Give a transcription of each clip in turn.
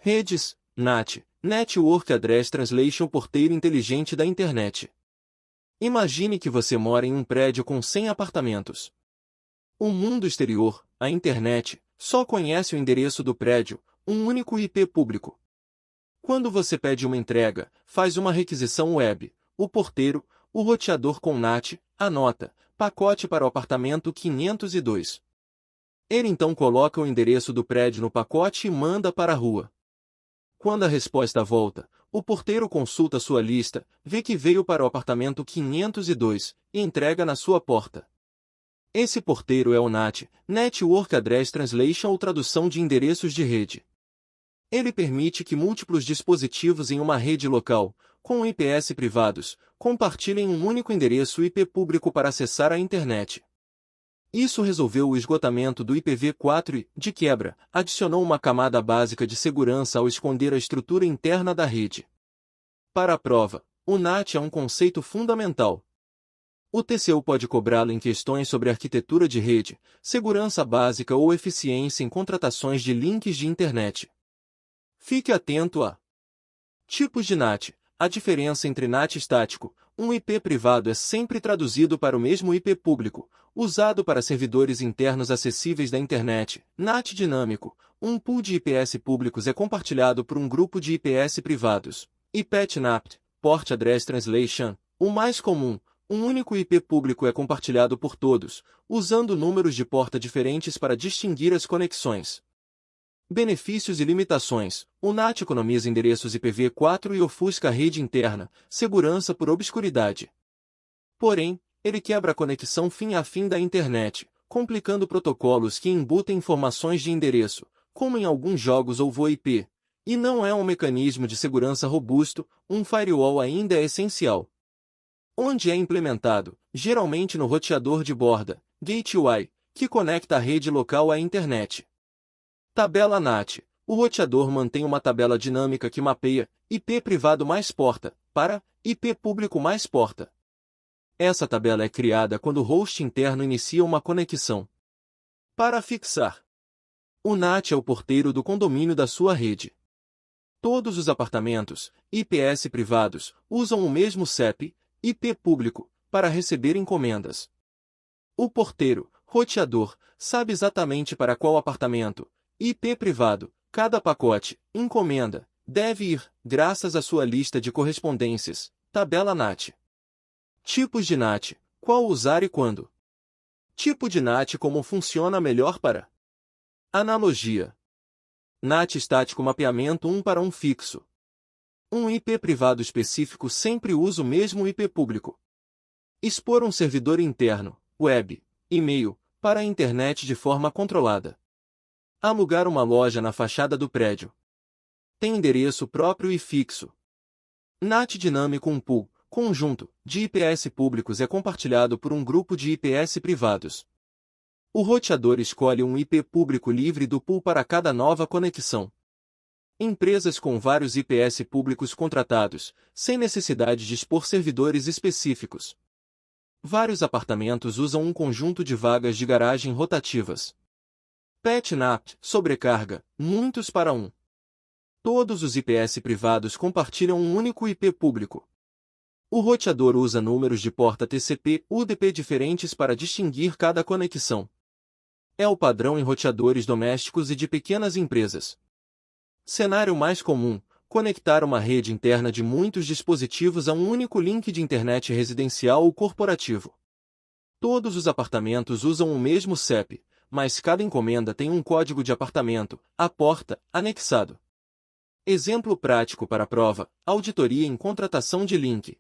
Redes, NAT, Network Address Translation, porteiro inteligente da internet. Imagine que você mora em um prédio com 100 apartamentos. O mundo exterior, a internet, só conhece o endereço do prédio, um único IP público. Quando você pede uma entrega, faz uma requisição web, o porteiro, o roteador com NAT, anota, pacote para o apartamento 502. Ele então coloca o endereço do prédio no pacote e manda para a rua. Quando a resposta volta, o porteiro consulta sua lista, vê que veio para o apartamento 502 e entrega na sua porta. Esse porteiro é o NAT, Network Address Translation, ou tradução de endereços de rede. Ele permite que múltiplos dispositivos em uma rede local, com IPS privados, compartilhem um único endereço IP público para acessar a internet. Isso resolveu o esgotamento do IPv4 e, de quebra, adicionou uma camada básica de segurança ao esconder a estrutura interna da rede. Para a prova, o NAT é um conceito fundamental. O TCU pode cobrá-lo em questões sobre arquitetura de rede, segurança básica ou eficiência em contratações de links de internet. Fique atento a tipos de NAT. A diferença entre NAT estático, um IP privado, é sempre traduzido para o mesmo IP público, usado para servidores internos acessíveis da internet. NAT dinâmico, um pool de IPS públicos é compartilhado por um grupo de IPS privados. IPTNAP, Port Address Translation, o mais comum, um único IP público é compartilhado por todos, usando números de porta diferentes para distinguir as conexões. Benefícios e limitações. O NAT economiza endereços IPv4 e ofusca a rede interna, segurança por obscuridade. Porém, ele quebra a conexão fim a fim da internet, complicando protocolos que embutem informações de endereço, como em alguns jogos ou VoIP, e não é um mecanismo de segurança robusto. Um firewall ainda é essencial. Onde é implementado, geralmente no roteador de borda, gateway, que conecta a rede local à internet. Tabela NAT. O roteador mantém uma tabela dinâmica que mapeia IP privado mais porta para IP público mais porta. Essa tabela é criada quando o host interno inicia uma conexão. Para fixar, o NAT é o porteiro do condomínio da sua rede. Todos os apartamentos, IPS privados, usam o mesmo CEP, IP público, para receber encomendas. O porteiro, roteador, sabe exatamente para qual apartamento, IP privado, cada pacote, encomenda, deve ir, graças à sua lista de correspondências, tabela NAT. Tipos de NAT, qual usar e quando. Tipo de NAT, como funciona melhor para. Analogia. NAT estático, mapeamento um para um fixo. Um IP privado específico sempre usa o mesmo IP público. Expor um servidor interno, web, e-mail, para a internet de forma controlada. Alugar uma loja na fachada do prédio. Tem endereço próprio e fixo. NAT dinâmico, um pool, conjunto, de IPS públicos é compartilhado por um grupo de IPS privados. O roteador escolhe um IP público livre do pool para cada nova conexão. Empresas com vários IPS públicos contratados, sem necessidade de expor servidores específicos. Vários apartamentos usam um conjunto de vagas de garagem rotativas. PETNAP, sobrecarga, muitos para um. Todos os IPS privados compartilham um único IP público. O roteador usa números de porta TCP/UDP diferentes para distinguir cada conexão. É o padrão em roteadores domésticos e de pequenas empresas. Cenário mais comum: conectar uma rede interna de muitos dispositivos a um único link de internet residencial ou corporativo. Todos os apartamentos usam o mesmo CEP, mas cada encomenda tem um código de apartamento, a porta, anexado. Exemplo prático para a prova: auditoria em contratação de link.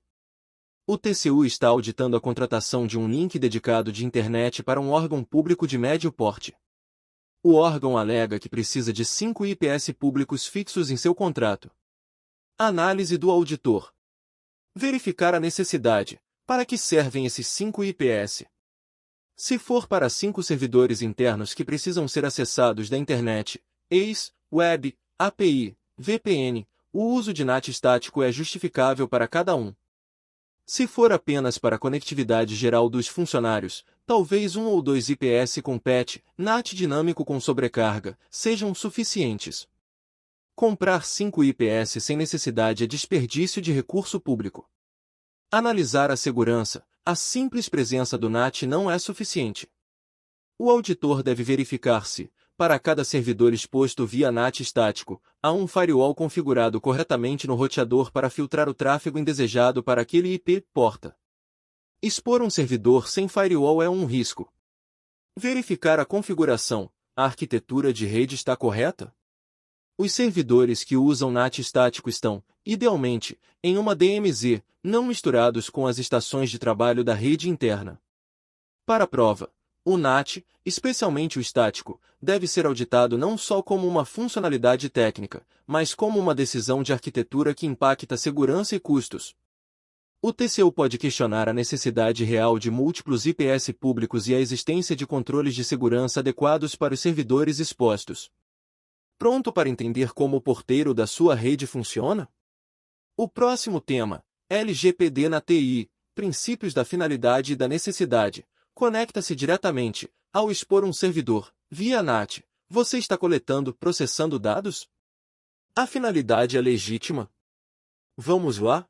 O TCU está auditando a contratação de um link dedicado de internet para um órgão público de médio porte. O órgão alega que precisa de 5 IPS públicos fixos em seu contrato. Análise do auditor. Verificar a necessidade. Para que servem esses 5 IPS? Se for para 5 servidores internos que precisam ser acessados da internet, ex, web, API, VPN, o uso de NAT estático é justificável para cada um. Se for apenas para a conectividade geral dos funcionários, talvez 1 ou 2 IPS com PET, NAT dinâmico com sobrecarga, sejam suficientes. Comprar 5 IPS sem necessidade é desperdício de recurso público. Analisar a segurança. A simples presença do NAT não é suficiente. O auditor deve verificar se, para cada servidor exposto via NAT estático, há um firewall configurado corretamente no roteador para filtrar o tráfego indesejado para aquele IP porta. Expor um servidor sem firewall é um risco. Verificar a configuração. A arquitetura de rede está correta? Os servidores que usam NAT estático estão, idealmente, em uma DMZ, não misturados com as estações de trabalho da rede interna. Para a prova, o NAT, especialmente o estático, deve ser auditado não só como uma funcionalidade técnica, mas como uma decisão de arquitetura que impacta segurança e custos. O TCU pode questionar a necessidade real de múltiplos IPS públicos e a existência de controles de segurança adequados para os servidores expostos. Pronto para entender como o porteiro da sua rede funciona? O próximo tema, LGPD na TI, princípios da finalidade e da necessidade, conecta-se diretamente, ao expor um servidor, via NAT, você está coletando, processando dados? A finalidade é legítima? Vamos lá?